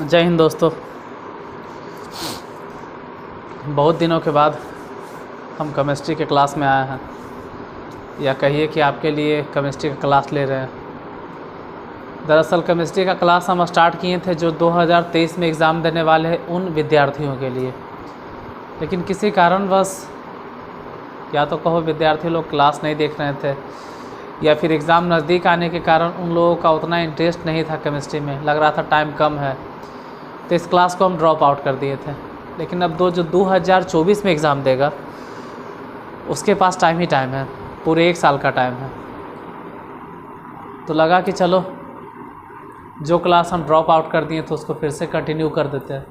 जय हिंद दोस्तों। बहुत दिनों के बाद हम केमिस्ट्री के क्लास में आए हैं, या कहिए कि आपके लिए केमिस्ट्री का क्लास ले रहे हैं। दरअसल केमिस्ट्री का क्लास हम स्टार्ट किए थे जो 2023 में एग्ज़ाम देने वाले हैं उन विद्यार्थियों के लिए, लेकिन किसी कारणवश या तो कहो विद्यार्थी लोग क्लास नहीं देख रहे थे, या फिर एग्ज़ाम नज़दीक आने के कारण उन लोगों का उतना इंटरेस्ट नहीं था केमिस्ट्री में, लग रहा था टाइम कम है, तो इस क्लास को हम ड्रॉप आउट कर दिए थे। लेकिन अब जो 2024 में एग्ज़ाम देगा उसके पास टाइम ही टाइम है, पूरे 1 साल का टाइम है। तो लगा कि चलो जो क्लास हम ड्रॉप आउट कर दिए तो उसको फिर से कंटिन्यू कर देते हैं।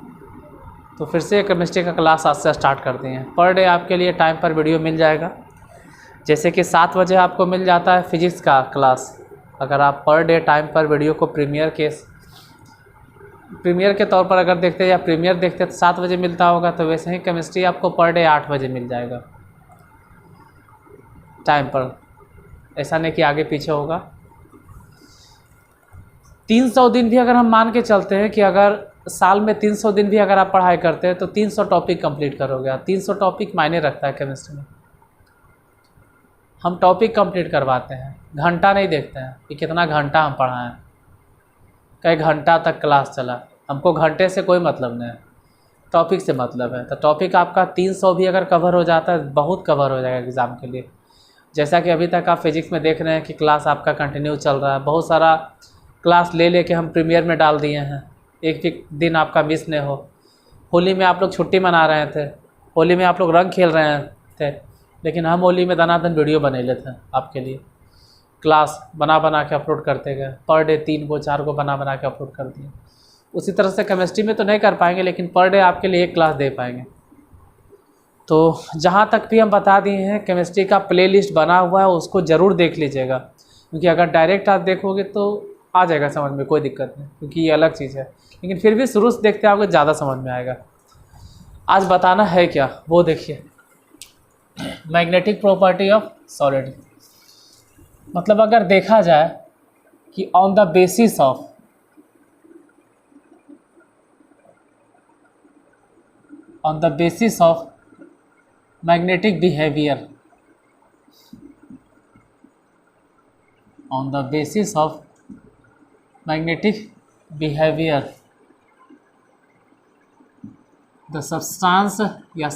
तो फिर से केमिस्ट्री का क्लास आज से स्टार्ट कर दिए हैं। पर डे आपके लिए टाइम पर वीडियो मिल जाएगा, जैसे कि 7 बजे आपको मिल जाता है फिजिक्स का क्लास। अगर आप पर डे टाइम पर वीडियो को प्रीमियर के तौर पर अगर देखते या प्रीमियर देखते तो 7 बजे मिलता होगा, तो वैसे ही केमिस्ट्री आपको पर डे 8 बजे मिल जाएगा टाइम पर। ऐसा नहीं कि आगे पीछे होगा। 300 दिन भी अगर हम मान के चलते हैं कि अगर साल में 300 दिन भी अगर आप पढ़ाई करते हैं तो 300 टॉपिक कंप्लीट करोगे। 300 टॉपिक मायने रखता है केमिस्ट्री में। हम टॉपिक कंप्लीट करवाते हैं, घंटा नहीं देखते हैं कि कितना घंटा हम पढ़ाएं, कई घंटा तक क्लास चला। हमको घंटे से कोई मतलब नहीं है, टॉपिक से मतलब है। तो टॉपिक आपका 300 भी अगर कवर हो जाता है, बहुत कवर हो जाएगा एग्ज़ाम के लिए। जैसा कि अभी तक आप फिजिक्स में देख रहे हैं कि क्लास आपका कंटिन्यू चल रहा है। बहुत सारा क्लास ले लेके हम प्रीमियर में डाल दिए हैं, एक दिन आपका मिस नहीं हो। होली में आप लोग छुट्टी मना रहे थे, होली में आप लोग रंग खेल रहे थे, लेकिन हम होली में दनादन वीडियो बने लेते हैं आपके लिए। क्लास बना के अपलोड करते गए, पर डे 3 को 4 को बना के अपलोड कर दिए। उसी तरह से केमिस्ट्री में तो नहीं कर पाएंगे, लेकिन पर डे आपके लिए 1 क्लास दे पाएंगे। तो जहाँ तक भी हम बता दिए हैं, केमिस्ट्री का प्लेलिस्ट बना हुआ है, उसको ज़रूर देख लीजिएगा, क्योंकि अगर डायरेक्ट आप देखोगे तो आ जाएगा समझ में, कोई दिक्कत नहीं, क्योंकि ये अलग चीज़ है। लेकिन फिर भी शुरू से देखते आपको ज़्यादा समझ में आएगा। आज बताना है क्या वो देखिए। मैग्नेटिक प्रॉपर्टी ऑफ सॉलिड, मतलब अगर देखा जाए कि on the basis of magnetic behavior, on the basis of magnetic behavior, the substance या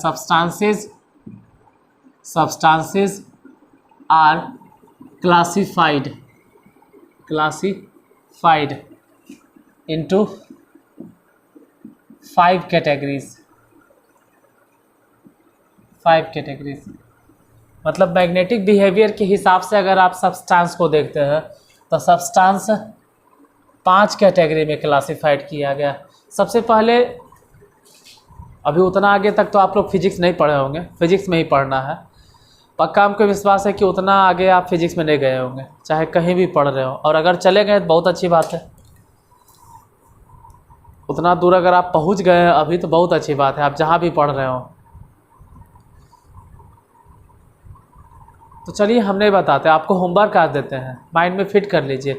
substances are classified into 5 categories। मतलब मैग्नेटिक बिहेवियर के हिसाब से अगर आप सब्सटेंस को देखते हैं तो सब्सटेंस 5 कैटेगरी में क्लासिफाइड किया गया। सबसे पहले, अभी उतना आगे तक तो आप लोग फिजिक्स नहीं पढ़े होंगे, फिजिक्स में ही पढ़ना है। पक्का हमको विश्वास है कि उतना आगे आप फिजिक्स में नहीं गए होंगे, चाहे कहीं भी पढ़ रहे हो। और अगर चले गए तो बहुत अच्छी बात है, उतना दूर अगर आप पहुंच गए हैं अभी तो बहुत अच्छी बात है, आप जहां भी पढ़ रहे हो। तो चलिए हम नहीं बताते, आपको होमवर्क आज देते हैं, माइंड में फिट कर लीजिए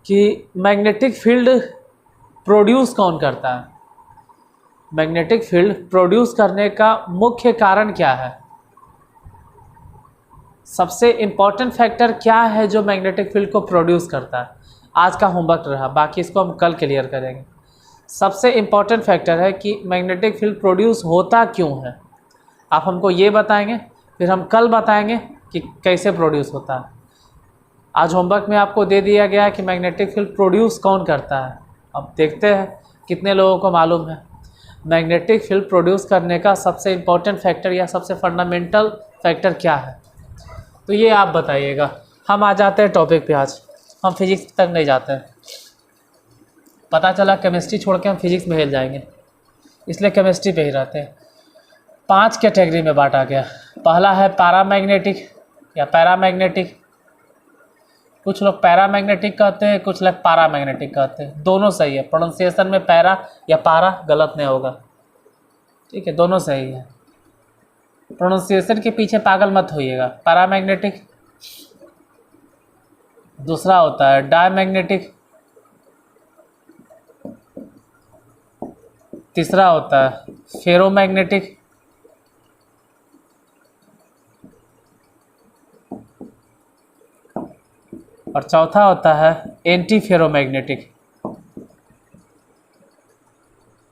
कि मैग्नेटिक फील्ड प्रोड्यूस कौन करता है। मैग्नेटिक फील्ड प्रोड्यूस करने का मुख्य कारण क्या है, सबसे इम्पॉर्टेंट फैक्टर क्या है जो मैग्नेटिक फील्ड को प्रोड्यूस करता है। आज का होमवर्क रहा, बाकी इसको हम कल क्लियर करेंगे। सबसे इम्पॉर्टेंट फैक्टर है कि मैग्नेटिक फील्ड प्रोड्यूस होता क्यों है, आप हमको ये बताएंगे, फिर हम कल बताएंगे कि कैसे प्रोड्यूस होता है। आज होमवर्क में आपको दे दिया गया है कि मैग्नेटिक फील्ड प्रोड्यूस कौन करता है। अब देखते हैं कितने लोगों को मालूम है मैग्नेटिक फील्ड प्रोड्यूस करने का सबसे इम्पॉर्टेंट फैक्टर या सबसे फंडामेंटल फैक्टर क्या है। तो ये आप बताइएगा। हम आ जाते हैं टॉपिक पे। आज हम फिजिक्स तक नहीं जाते हैं, पता चला केमिस्ट्री छोड़ के हम फिजिक्स में हिल जाएंगे, इसलिए केमिस्ट्री पे ही रहते हैं। 5 कैटेगरी में बांटा गया। पहला है पैरामैग्नेटिक या पैरामैग्नेटिक, कुछ लोग पैरामैग्नेटिक कहते हैं, कुछ लोग पैरामैग्नेटिक कहते हैं, दोनों सही है। प्रोनाउंसिएशन में पैरा या पारा गलत नहीं होगा, ठीक है, दोनों सही है। प्रोनाउंसिएशन के पीछे पागल मत होइएगा। पैरामैग्नेटिक दूसरा होता है डायमैग्नेटिक, तीसरा होता है फेरोमैग्नेटिक, और चौथा होता है एंटी फेरोमैग्नेटिक,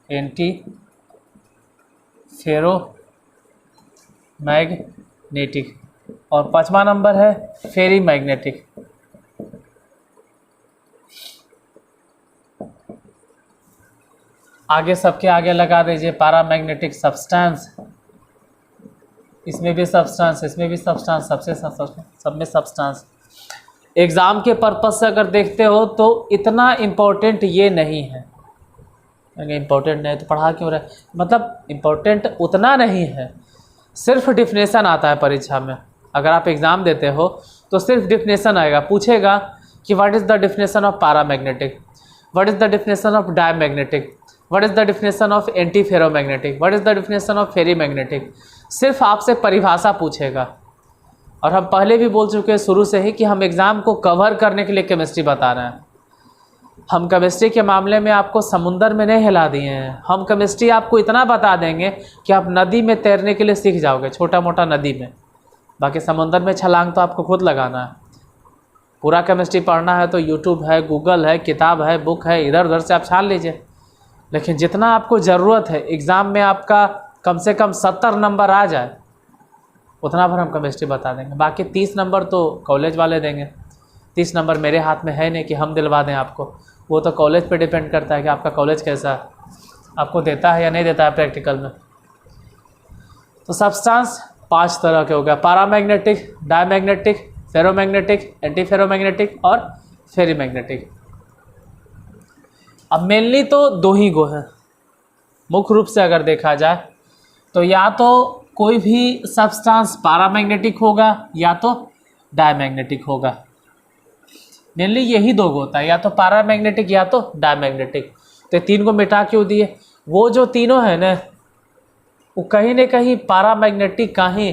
एंटी फेरोमैग्नेटिक, और पांचवा नंबर है फेरी मैग्नेटिक। आगे सबके आगे लगा दीजिए पैरामैग्नेटिक सब्सटेंस, इसमें भी सब्सटेंस, इसमें भी सब्सटेंस, सबसे सब में सब्सटेंस। एग्ज़ाम के पर्पस से अगर देखते हो तो इतना इम्पोर्टेंट ये नहीं है, अगर इम्पोर्टेंट नहीं तो पढ़ा क्यों रहे, मतलब इम्पोर्टेंट उतना नहीं है, सिर्फ डिफिनेशन आता है परीक्षा में। अगर आप एग्ज़ाम देते हो तो सिर्फ डिफिनेशन आएगा, पूछेगा कि what is the definition of paramagnetic, what is the definition of diamagnetic, what is the definition of antiferromagnetic, what is the definition of ferrimagnetic, सिर्फ आपसे परिभाषा पूछेगा। और हम पहले भी बोल चुके हैं शुरू से ही कि हम एग्ज़ाम को कवर करने के लिए केमिस्ट्री बता रहे हैं। हम केमिस्ट्री के मामले में आपको समुंदर में नहीं हिला दिए हैं, हम केमिस्ट्री आपको इतना बता देंगे कि आप नदी में तैरने के लिए सीख जाओगे, छोटा मोटा नदी में। बाकी समुंदर में छलांग तो आपको खुद लगाना है। पूरा केमिस्ट्री पढ़ना है तो यूट्यूब है, गूगल है, किताब है, बुक है, इधर उधर से आप छान लीजिए। लेकिन जितना आपको ज़रूरत है एग्ज़ाम में आपका कम से कम 70 नंबर आ जाए, उतना भर हम केमिस्ट्री बता देंगे। बाकी 30 नंबर तो कॉलेज वाले देंगे, 30 नंबर मेरे हाथ में है नहीं कि हम दिलवा दें आपको, वो तो कॉलेज पे डिपेंड करता है कि आपका कॉलेज कैसा आपको देता है या नहीं देता है प्रैक्टिकल में। तो सब्सटेंस 5 तरह के हो गया, paramagnetic, diamagnetic, ferromagnetic, anti ferromagnetic और फेरी मैग्नेटिक। अब मेनली तो 2 ही गो है मुख्य रूप से अगर देखा जाए तो, या तो कोई भी सब्सटेंस पैरामैग्नेटिक होगा या तो डायमैग्नेटिक होगा। मेनली यही 2 होता है, या तो पैरामैग्नेटिक या तो डायमैग्नेटिक। तो 3 को मिटा क्यों दिए, वो जो तीनों है ना वो कहीं न कहीं पैरामैग्नेटिक का ही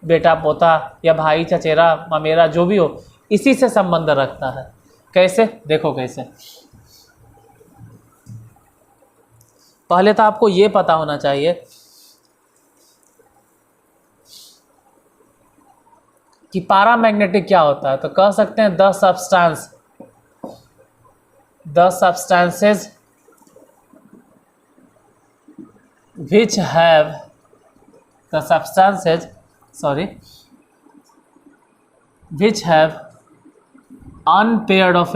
बेटा पोता या भाई चचेरा ममेरा जो भी हो इसी से संबंध रखता है। कैसे, देखो कैसे। पहले तो आपको ये पता होना चाहिए कि पैरामैग्नेटिक क्या होता है। तो कह सकते हैं the substances which have unpaired of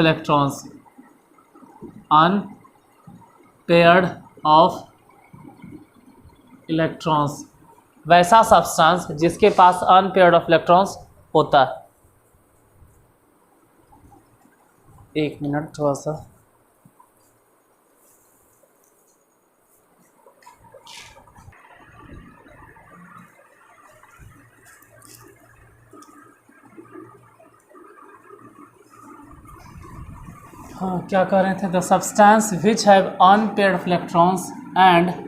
electrons, वैसा सब्सटेंस जिसके पास अनपेयर्ड ऑफ इलेक्ट्रॉन्स होता है। एक मिनट थोड़ा सा, हाँ क्या कह रहे थे, the substance which have unpaired of electrons and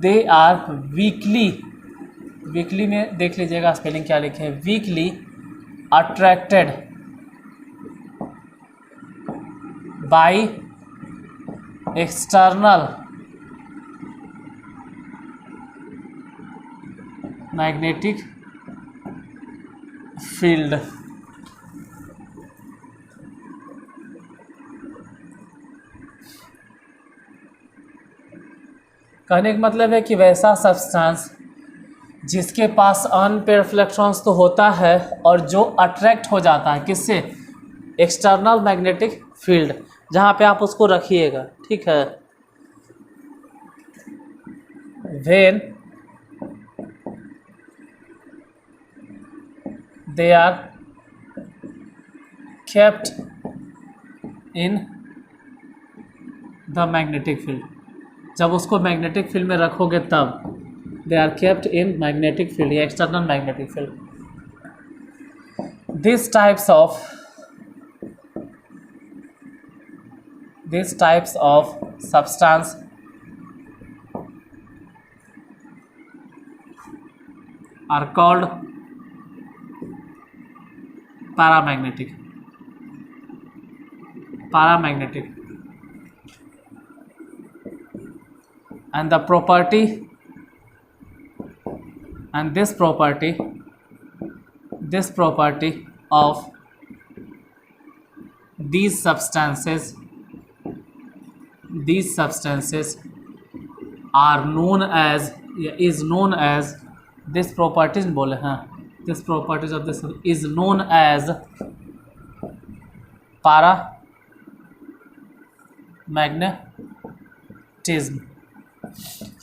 they are weakly में देख लीजिएगा स्पेलिंग क्या लिखे हैं, weakly attracted by external magnetic field. कहने का मतलब है कि वैसा सब्सटेंस जिसके पास अनपेयर्ड इलेक्ट्रॉन्स तो होता है और जो अट्रैक्ट हो जाता है किससे, एक्सटर्नल मैग्नेटिक फील्ड, जहाँ पे आप उसको रखिएगा, ठीक है। When they are kept in the magnetic field, जब उसको मैग्नेटिक फील्ड में रखोगे तब they are kept in magnetic field या external magnetic field. This types of substance are called paramagnetic. Paramagnetic and the property and this property of these substances are known as is known as this properties बोले हैं this properties of this is known as paramagnetism।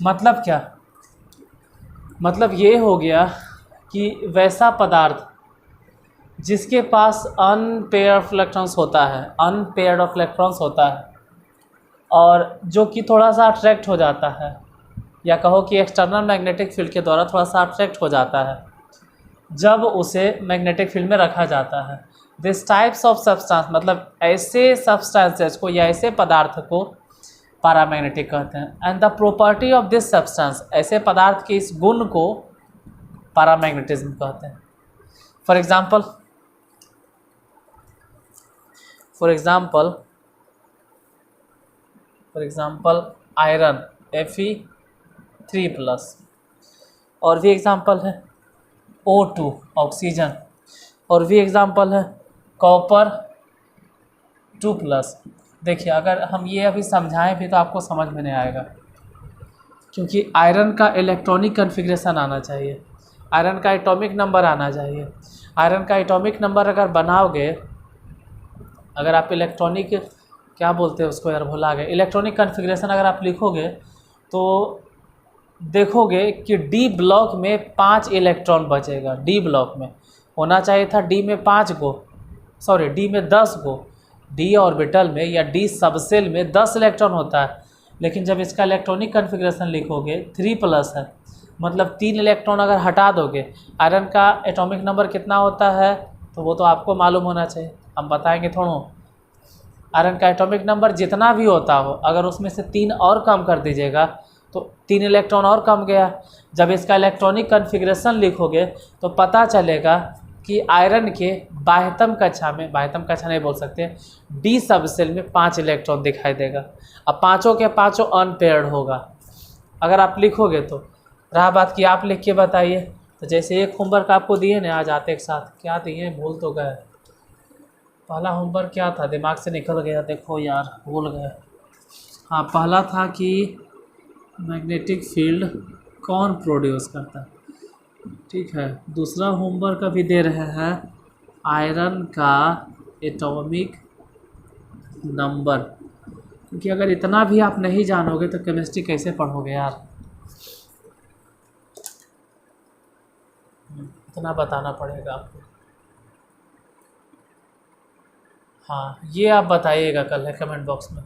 मतलब क्या, मतलब ये हो गया कि वैसा पदार्थ जिसके पास अनपेयर ऑफ इलेक्ट्रॉन्स होता है, अनपेयर्ड ऑफ इलेक्ट्रॉन्स होता है, और जो कि थोड़ा सा अट्रैक्ट हो जाता है, या कहो कि एक्सटर्नल मैग्नेटिक फील्ड के द्वारा थोड़ा सा अट्रैक्ट हो जाता है जब उसे मैग्नेटिक फील्ड में रखा जाता है। दिस टाइप्स ऑफ सब्सटेंस, मतलब ऐसे सब्सटेंसेस को या ऐसे पदार्थ को पैरामैग्नेटिक कहते हैं। And the property of this substance, ऐसे पदार्थ के इस गुण को पैरामैग्नेटिज्म कहते हैं। फॉर एग्जाम्पल आयरन Fe3+, और भी एग्जाम्पल है O2 ऑक्सीजन, और भी एग्जाम्पल है कॉपर 2+। देखिए अगर हम ये अभी समझाएं भी तो आपको समझ में नहीं आएगा, क्योंकि आयरन का इलेक्ट्रॉनिक कन्फिग्रेशन आना चाहिए, आयरन का एटॉमिक नंबर आना चाहिए। आयरन का एटॉमिक नंबर अगर बनाओगे, अगर आप इलेक्ट्रॉनिक क्या बोलते हैं उसको यार भुला गए, इलेक्ट्रॉनिक कन्फिग्रेशन अगर आप लिखोगे तो देखोगे कि डी ब्लॉक में 5 इलेक्ट्रॉन बचेगा। डी ब्लॉक में होना चाहिए था डी में 5 गो, सॉरी डी में 10 गो, डी ऑर्बिटल में या डी सबसेल में 10 इलेक्ट्रॉन होता है, लेकिन जब इसका इलेक्ट्रॉनिक कन्फिग्रेशन लिखोगे 3+ है, मतलब 3 इलेक्ट्रॉन अगर हटा दोगे। आयरन का एटॉमिक नंबर कितना होता है तो वो तो आपको मालूम होना चाहिए, हम बताएंगे थोड़ा। आयरन का एटॉमिक नंबर जितना भी होता हो, अगर उसमें से 3 और कम कर दीजिएगा तो 3 इलेक्ट्रॉन और कम गया। जब इसका इलेक्ट्रॉनिक कन्फिग्रेशन लिखोगे तो पता चलेगा कि आयरन के बाह्यतम कक्षा में, बाह्यतम कक्षा नहीं बोल सकते, डी सबसेल में 5 इलेक्ट्रॉन दिखाई देगा। अब पाँचों के पाँचों अनपेयर्ड होगा अगर आप लिखोगे तो। रहा बात कि आप लिख के बताइए, तो जैसे एक होमवर्क आपको दिए ना आज आते एक साथ, क्या दिए भूल तो गए, पहला होमवर्क क्या था दिमाग से निकल गया, देखो यार भूल गए। हाँ, पहला था कि मैग्नेटिक फील्ड कौन प्रोड्यूस करता है, ठीक है। दूसरा होमवर्क अभी दे रहे हैं आयरन का एटॉमिक नंबर, क्योंकि अगर इतना भी आप नहीं जानोगे तो केमिस्ट्री कैसे पढ़ोगे यार, इतना बताना पड़ेगा आपको। हाँ, ये आप बताइएगा कल है कमेंट बॉक्स में।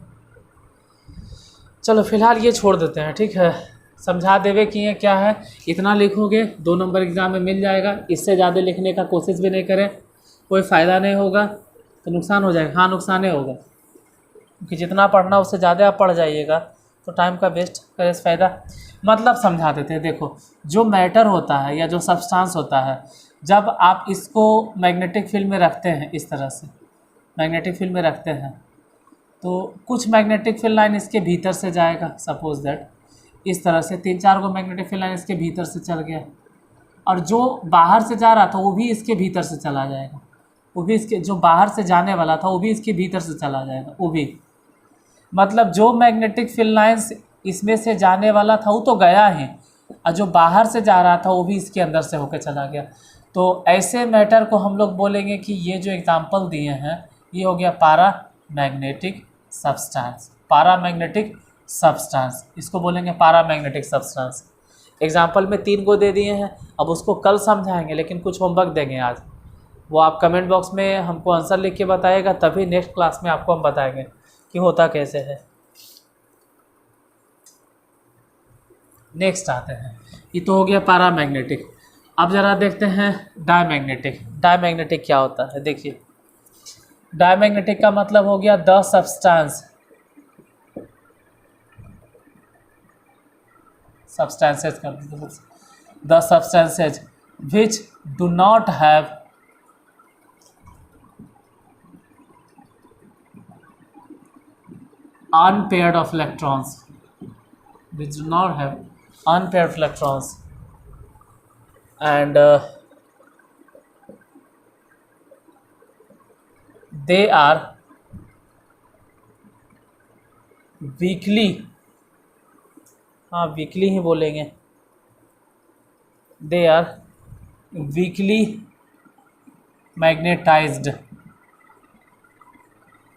चलो फिलहाल ये छोड़ देते हैं, ठीक है। समझा देवे कि ये क्या है, इतना लिखोगे 2 नंबर एग्ज़ाम में मिल जाएगा। इससे ज़्यादा लिखने का कोशिश भी नहीं करें, कोई फ़ायदा नहीं होगा तो नुकसान हो जाएगा। हाँ, नुकसान ही होगा, क्योंकि जितना पढ़ना उससे ज़्यादा आप पढ़ जाइएगा तो टाइम का वेस्ट करे से फ़ायदा। मतलब समझा देते हैं, देखो जो मैटर होता है या जो सब्सटेंस होता है, जब आप इसको मैग्नेटिक फील्ड में रखते हैं, इस तरह से मैग्नेटिक फील्ड में रखते हैं, तो कुछ मैग्नेटिक फील्ड लाइन इसके भीतर से जाएगा। सपोज दैट इस तरह से 3-4 गो मैग्नेटिक फील्ड लाइन इसके भीतर से चल गया, और जो बाहर से जा रहा था वो भी इसके भीतर से चला जाएगा, वो भी इसके, जो बाहर से जाने वाला था वो भी इसके भीतर से चला जाएगा, वो भी। मतलब जो मैग्नेटिक फील्ड लाइन्स इसमें से जाने वाला था वो तो गया ही, और जो बाहर से जा रहा था वो भी इसके अंदर से होकर चला गया। तो ऐसे मैटर को हम लोग बोलेंगे कि ये जो एग्जांपल दिए हैं ये हो गया पैरामैग्नेटिक सब्सटेंस। पैरामैग्नेटिक सब्सटेंस इसको बोलेंगे पैरामैग्नेटिक सब्सटेंस। एग्जांपल में 3 को दे दिए हैं, अब उसको कल समझाएंगे, लेकिन कुछ होमवर्क देंगे आज, वो आप कमेंट बॉक्स में हमको आंसर लिख के बताइएगा, तभी नेक्स्ट क्लास में आपको हम बताएंगे कि होता कैसे है। नेक्स्ट आते हैं, ये तो हो गया पैरामैग्नेटिक। अब ज़रा देखते हैं डायमैग्नेटिक। डायमैग्नेटिक क्या होता है, देखिए डायमैग्नेटिक का मतलब हो गया द सब्सटेंसेज कर the substances which do not have unpaired of electrons, which do not have unpaired of electrons, and they are weakly, हाँ वीकली ही बोलेंगे, दे आर वीकली मैग्नेटाइज्ड।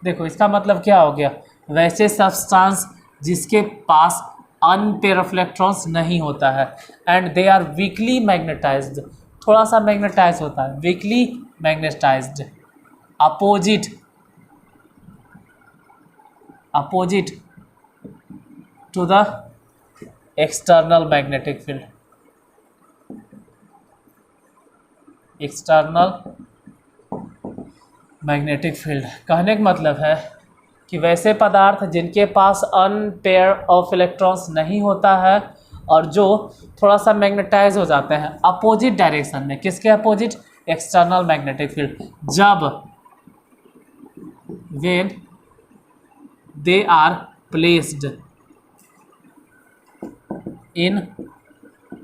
देखो इसका मतलब क्या हो गया, वैसे सब्सटेंस जिसके पास अनपेयर ऑफ इलेक्ट्रॉन्स नहीं होता है, and they are weakly magnetised, थोड़ा सा मैग्नेटाइज होता है, weakly magnetised, opposite to the external magnetic field, external magnetic field. कहने का मतलब है कि वैसे पदार्थ जिनके पास अनपेयर ऑफ इलेक्ट्रॉन्स नहीं होता है और जो थोड़ा सा मैग्नेटाइज हो जाते हैं अपोजिट डायरेक्शन में, किसके अपोजिट, एक्सटर्नल मैग्नेटिक फील्ड, जब when they are placed in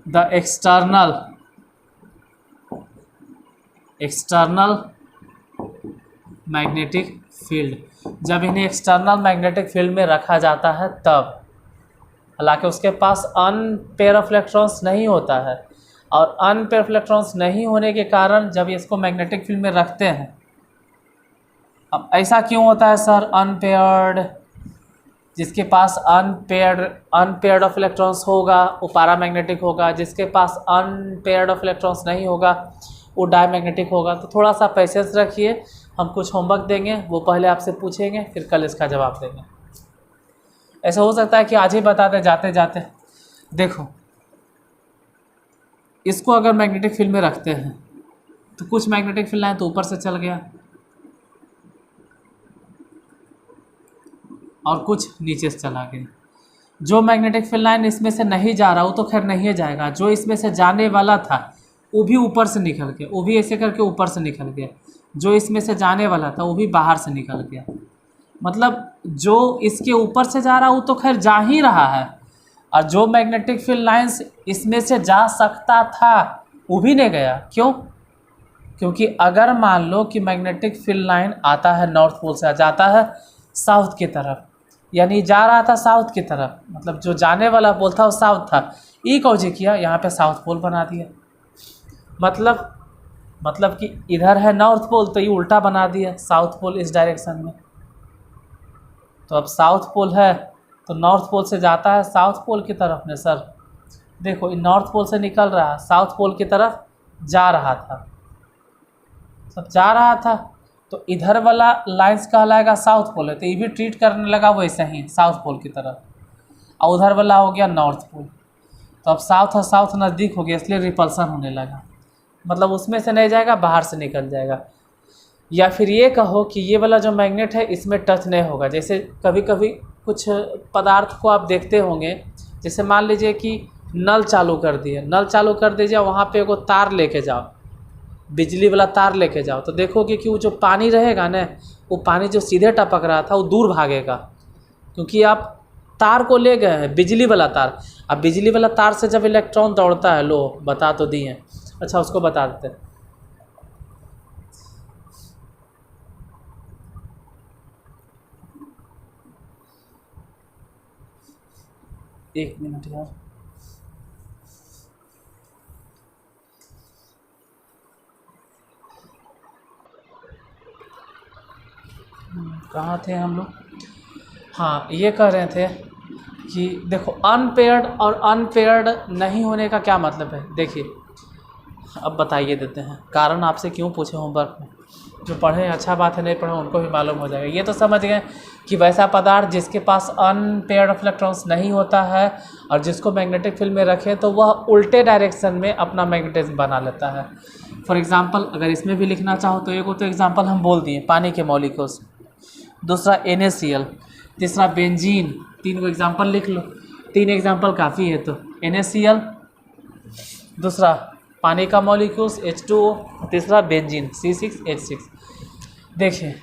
the external magnetic field, जब इन्हें एक्सटर्नल मैग्नेटिक फील्ड में रखा जाता है तब, हालांकि उसके पास अनपेयर ऑफ इलेक्ट्रॉन्स नहीं होता है, और अनपेयर ऑफ इलेक्ट्रॉन्स नहीं होने के कारण जब इसको मैग्नेटिक फील्ड में रखते हैं, अब ऐसा क्यों होता है सर, अनपेयर्ड, जिसके पास अनपेयर्ड ऑफ इलेक्ट्रॉन्स होगा वो पैरामैग्नेटिक होगा, जिसके पास अनपेयर्ड ऑफ इलेक्ट्रॉन्स नहीं होगा वो डायमैग्नेटिक होगा। तो थोड़ा सा पेशेंस रखिए, हम कुछ होमवर्क देंगे, वो पहले आपसे पूछेंगे फिर कल इसका जवाब देंगे। ऐसा हो सकता है कि आज ही बता दें जाते जाते। देखो इसको अगर मैग्नेटिक फील्ड में रखते हैं तो कुछ मैग्नेटिक फील्ड लाइन तो ऊपर से चल गया और कुछ नीचे से चला गया। जो मैग्नेटिक फील्ड लाइन इसमें से नहीं जा रहा वो तो खैर नहीं जाएगा, जो इसमें से जाने वाला था वो भी ऊपर से निकल गया, वो भी ऐसे करके ऊपर से निकल गया, जो इसमें से जाने वाला था वो भी बाहर से निकल गया। मतलब जो इसके ऊपर से जा रहा वो तो खैर जा ही रहा है, और जो मैग्नेटिक फील्ड लाइंस इसमें से जा सकता था वो भी नहीं गया। क्यों? क्योंकि अगर मान लो कि मैग्नेटिक फील्ड लाइन आता है नॉर्थ पोल से, जाता है साउथ की तरफ, यानी जा रहा था साउथ की तरफ, मतलब जो जाने वाला पोल था वो साउथ था, ये कौन किया यहाँ पे साउथ पोल बना दिया। मतलब कि इधर है नॉर्थ पोल तो ये उल्टा बना दिया, साउथ पोल इस डायरेक्शन में। तो अब साउथ पोल है तो नॉर्थ पोल से जाता है साउथ पोल की तरफ में। सर देखो नॉर्थ पोल से निकल रहा, साउथ पोल की तरफ जा रहा था, सब जा रहा था, तो इधर वाला लाइंस कहलाएगा साउथ पोल है, तो ये भी ट्रीट करने लगा वैसे ही साउथ पोल की तरफ, और उधर वाला हो गया नॉर्थ पोल। तो अब साउथ और साउथ नज़दीक हो गया, इसलिए रिपल्सन होने लगा, मतलब उसमें से नहीं जाएगा बाहर से निकल जाएगा। या फिर ये कहो कि ये वाला जो मैग्नेट है इसमें टच नहीं होगा। जैसे कभी कभी कुछ पदार्थ को आप देखते होंगे, जैसे मान लीजिए कि नल चालू कर दिए, नल चालू कर दीजिए, वहाँ पे एगो तार लेके जाओ, बिजली वाला तार लेके जाओ, तो देखोगे कि वो जो पानी रहेगा ना, वो पानी जो सीधे टपक रहा था वो दूर भागेगा, क्योंकि आप तार को ले गए हैं, बिजली वाला तार। अब बिजली वाला तार से जब इलेक्ट्रॉन दौड़ता है, लो बता तो दिए, अच्छा उसको बता देते हैं। एक मिनट यार, कहाँ थे हम लोग? हाँ, ये कह रहे थे कि देखो अनपेयर्ड और अनपेयर्ड नहीं होने का क्या मतलब है। देखिए अब बताइए देते हैं, कारण आपसे क्यों पूछे होमवर्क में, जो पढ़े अच्छा बात है, नहीं पढ़े उनको भी मालूम हो जाएगा। ये तो समझ गए कि वैसा पदार्थ जिसके पास अनपेयर्ड ऑफ इलेक्ट्रॉन्स नहीं होता है और जिसको मैग्नेटिक फील्ड में रखें तो वह उल्टे डायरेक्शन में अपना मैग्नेटिज्म बना लेता है। फॉर एग्जांपल अगर इसमें भी लिखना चाहो तो एक तो एग्जांपल हम बोल दिए पानी के मॉलिक्यूल्स, दूसरा NaCl, तीसरा बेंजीन, 3 को एग्जांपल लिख लो, 3 एग्जांपल काफ़ी है। तो NaCl, दूसरा पानी का मॉलिक्यूल्स H2O, तीसरा बेंजीन C6H6। देखिए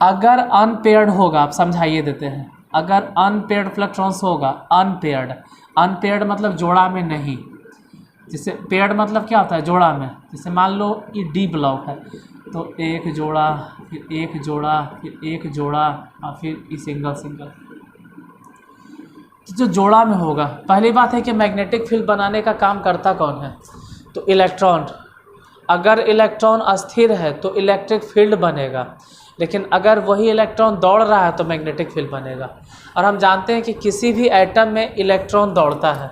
अगर अनपेयर्ड होगा, आप समझाइए देते हैं, अगर अनपेयर्ड इलेक्ट्रॉन्स होगा, अनपेयर्ड मतलब जोड़ा में नहीं, जैसे पेयर्ड मतलब क्या होता है, जोड़ा में। जैसे मान लो ये डी ब्लॉक है तो एक जोड़ा, फिर एक जोड़ा, फिर एक जोड़ा और फिर ये सिंगल। तो जो जोड़ा में होगा, पहली बात है कि मैग्नेटिक फील्ड बनाने का काम करता कौन है, तो इलेक्ट्रॉन। अगर इलेक्ट्रॉन अस्थिर है तो इलेक्ट्रिक फील्ड बनेगा, लेकिन अगर वही इलेक्ट्रॉन दौड़ रहा है तो मैग्नेटिक फील्ड बनेगा। और हम जानते हैं कि किसी भी एटम में इलेक्ट्रॉन दौड़ता है।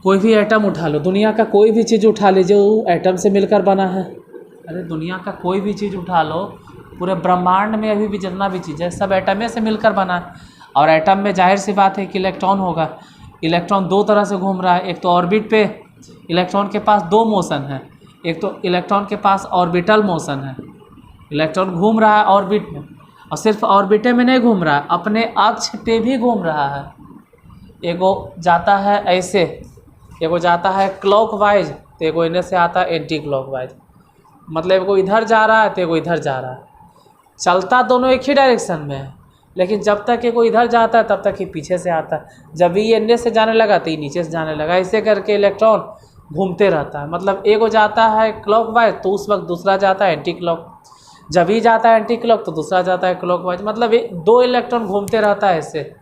कोई भी एटम उठा लो, दुनिया का कोई भी चीज़ उठा लीजिए, वो एटम से मिलकर बना है। अरे दुनिया का कोई भी चीज़ उठा लो, पूरे ब्रह्मांड में अभी भी जितना भी चीज़ है सब एटम से मिलकर बना है। और एटम में जाहिर सी बात है कि इलेक्ट्रॉन होगा। इलेक्ट्रॉन दो तरह से घूम रहा है, एक तो ऑर्बिट पे, इलेक्ट्रॉन के पास दो मोशन है, एक तो इलेक्ट्रॉन के पास ऑर्बिटल मोशन है। इलेक्ट्रॉन घूम रहा है ऑर्बिट में, और सिर्फ ऑर्बिटे में नहीं घूम रहा है, अपने अक्ष पे भी घूम रहा है। एगो जाता है ऐसे, एगो जाता है क्लॉकवाइज, तो एगो इन्हें से आता है एंटी क्लॉकवाइज। मतलब एगो इधर जा रहा है तो एगो इधर जा रहा है, चलता दोनों एक ही डायरेक्शन में है, लेकिन जब तक ये कोई इधर जाता है तब तक ये पीछे से आता है। जब भी ये इन्हें से जाने लगा तो ये नीचे से जाने लगा। ऐसे करके इलेक्ट्रॉन घूमते रहता है। मतलब एगो जाता है क्लॉकवाइज तो उस वक्त दूसरा जाता है एंटी क्लॉक, जब ही जाता है एंटी क्लॉक तो दूसरा जाता है क्लॉकवाइज। मतलब दो इलेक्ट्रॉन घूमते रहता है ऐसे।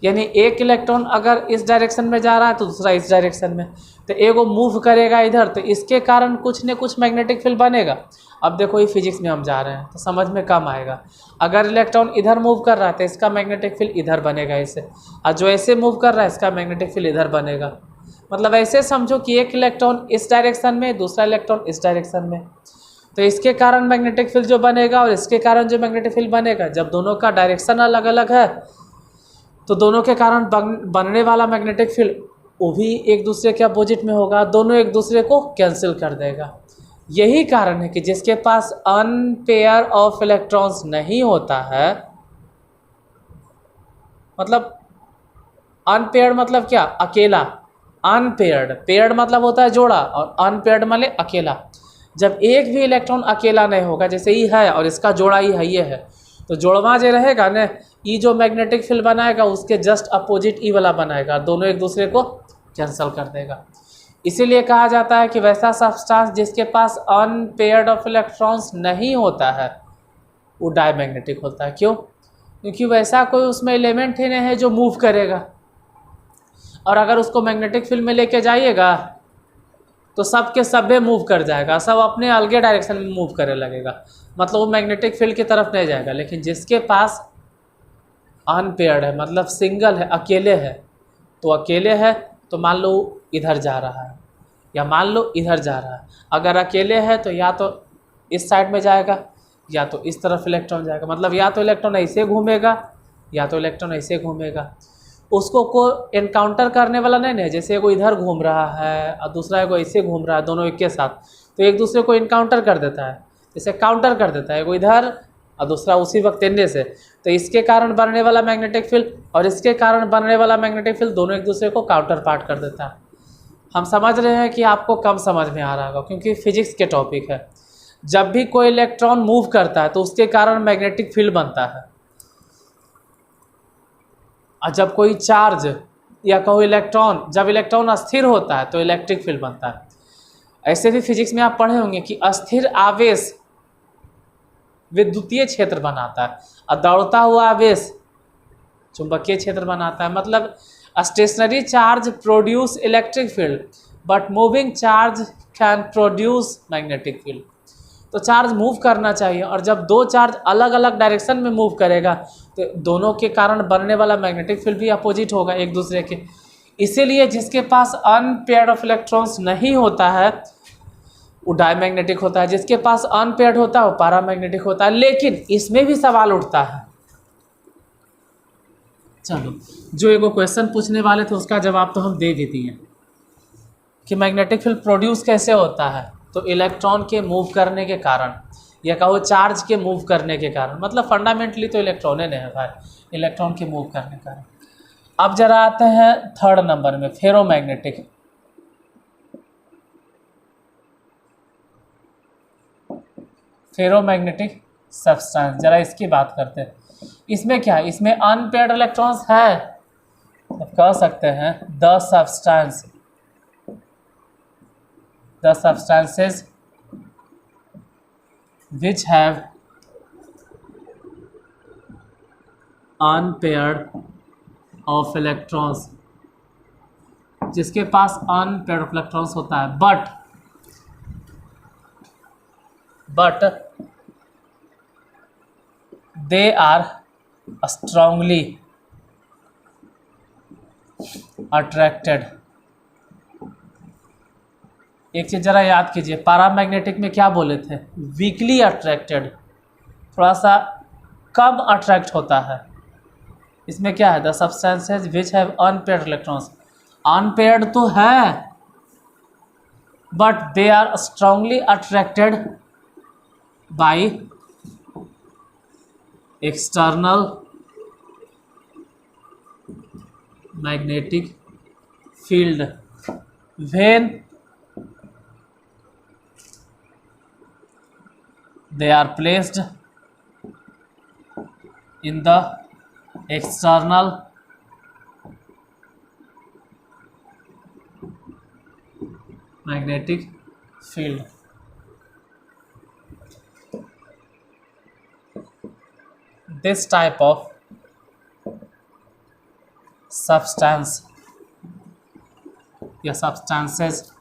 यानी एक इलेक्ट्रॉन अगर इस डायरेक्शन में जा रहा है तो दूसरा इस डायरेक्शन में, तो एगो मूव करेगा इधर, तो इसके कारण कुछ न कुछ मैग्नेटिक फील्ड बनेगा। अब देखो ये फिजिक्स में हम जा रहे हैं तो समझ में कम आएगा। अगर इलेक्ट्रॉन इधर मूव कर रहा है तो इसका मैग्नेटिक फील्ड इधर बनेगा ऐसे, और जो ऐसे मूव कर रहा है इसका मैग्नेटिक फील्ड इधर बनेगा। मतलब ऐसे समझो कि एक इलेक्ट्रॉन इस डायरेक्शन में, दूसरा इलेक्ट्रॉन इस डायरेक्शन में, तो इसके कारण मैग्नेटिक फील्ड जो बनेगा और इसके कारण जो मैग्नेटिक फील्ड बनेगा, जब दोनों का डायरेक्शन अलग अलग है तो दोनों के कारण बनने वाला मैग्नेटिक फील्ड वो भी एक दूसरे के अपोजिट में होगा, दोनों एक दूसरे को कैंसिल कर देगा। यही कारण है कि जिसके पास अनपेयर ऑफ इलेक्ट्रॉन्स नहीं होता है, मतलब अनपेयर्ड मतलब क्या, अकेला। अनपेयर्ड, पेयर्ड मतलब होता है जोड़ा, और अनपेयर्ड मतलब अकेला। जब एक भी इलेक्ट्रॉन अकेला नहीं होगा, जैसे ये है और इसका जोड़ा ही है, ये है, तो जोड़वा जो रहेगा ना, ये जो मैग्नेटिक फील्ड बनाएगा उसके जस्ट अपोजिट ई वाला बनाएगा, दोनों एक दूसरे को कैंसिल कर देगा। इसीलिए कहा जाता है कि वैसा सब्सटेंस जिसके पास अनपेयर्ड ऑफ इलेक्ट्रॉन्स नहीं होता है वो डायमैग्नेटिक होता है। क्यों? क्योंकि वैसा कोई उसमें एलिमेंट ही नहीं है जो मूव करेगा, और अगर उसको मैग्नेटिक फील्ड में लेके जाइएगा तो सब के सभे मूव कर जाएगा, सब अपने अलगे डायरेक्शन में मूव करने लगेगा, मतलब वो मैग्नेटिक फील्ड की तरफ नहीं जाएगा। लेकिन जिसके पास अनपेयर्ड है, मतलब सिंगल है, अकेले है, तो अकेले है तो मान लो इधर जा रहा है या मान लो इधर जा रहा है। अगर अकेले है तो या तो इस साइड में जाएगा या तो इस तरफ इलेक्ट्रॉन जाएगा, मतलब या तो इलेक्ट्रॉन ऐसे घूमेगा या तो इलेक्ट्रॉन ऐसे घूमेगा। उसको को एनकाउंटर करने वाला नहीं है, जैसे कोई इधर घूम रहा है और दूसरा को ऐसे घूम रहा है, दोनों एक के साथ, तो एक दूसरे को इनकाउंटर कर देता है, जैसे काउंटर कर देता है, कोई इधर और दूसरा उसी वक्त इनने से। तो इसके कारण बनने वाला मैग्नेटिक फील्ड और इसके कारण बनने वाला मैग्नेटिक फील्ड दोनों एक दूसरे को काउंटर पार्ट कर देता है। हम समझ रहे हैं कि आपको कम समझ में आ रहा होगा क्योंकि फिजिक्स के टॉपिक है। जब भी कोई इलेक्ट्रॉन मूव करता है तो उसके कारण मैग्नेटिक फील्ड बनता है, और जब कोई चार्ज या कोई इलेक्ट्रॉन, जब इलेक्ट्रॉन अस्थिर होता है तो इलेक्ट्रिक फील्ड बनता है। ऐसे भी फिजिक्स में आप पढ़े होंगे कि अस्थिर आवेश विद्युतीय क्षेत्र बनाता है और दौड़ता हुआ आवेश चुंबकीय क्षेत्र बनाता है। मतलब stationary charge produce electric field but moving charge can produce magnetic field. तो चार्ज मूव करना चाहिए, और जब दो चार्ज अलग अलग डायरेक्शन में मूव करेगा तो दोनों के कारण बनने वाला मैग्नेटिक फील्ड भी अपोजिट होगा एक दूसरे के। इसीलिए जिसके पास अनपेयर्ड ऑफ इलेक्ट्रॉन्स नहीं होता है वो डायमैग्नेटिक होता है, जिसके पास अनपेयर्ड होता है वो पैरामैग्नेटिक होता है। लेकिन इसमें भी सवाल उठता है, चलो जो एगो क्वेश्चन पूछने वाले थे उसका जवाब तो हम दे भी दिए कि मैग्नेटिक फील्ड प्रोड्यूस कैसे होता है, तो इलेक्ट्रॉन के मूव करने के कारण या कहो चार्ज के मूव करने के कारण। मतलब फंडामेंटली तो इलेक्ट्रॉन ने है भाई, इलेक्ट्रॉन के मूव करने के कारण। अब जरा आते हैं थर्ड नंबर में, फेरोमैग्नेटिक। Ferromagnetic substance. जरा इसकी बात करते हैं। इसमें क्या है, इसमें अनपेयर्ड इलेक्ट्रॉन्स है, तो कह सकते हैं the substances which have unpaired of electrons, जिसके पास अनपेयर्ड ऑफ इलेक्ट्रॉन्स होता है, but they are strongly attracted। एक चीज जरा याद कीजिए, पैरामैग्नेटिक में क्या बोले थे, वीकली अट्रैक्टेड, थोड़ा सा कम अट्रैक्ट होता है। इसमें क्या है, the substances which have unpaired electrons, unpaired तो है but they are strongly attracted by external magnetic field when they are placed in the external magnetic field। This type of substance या substances,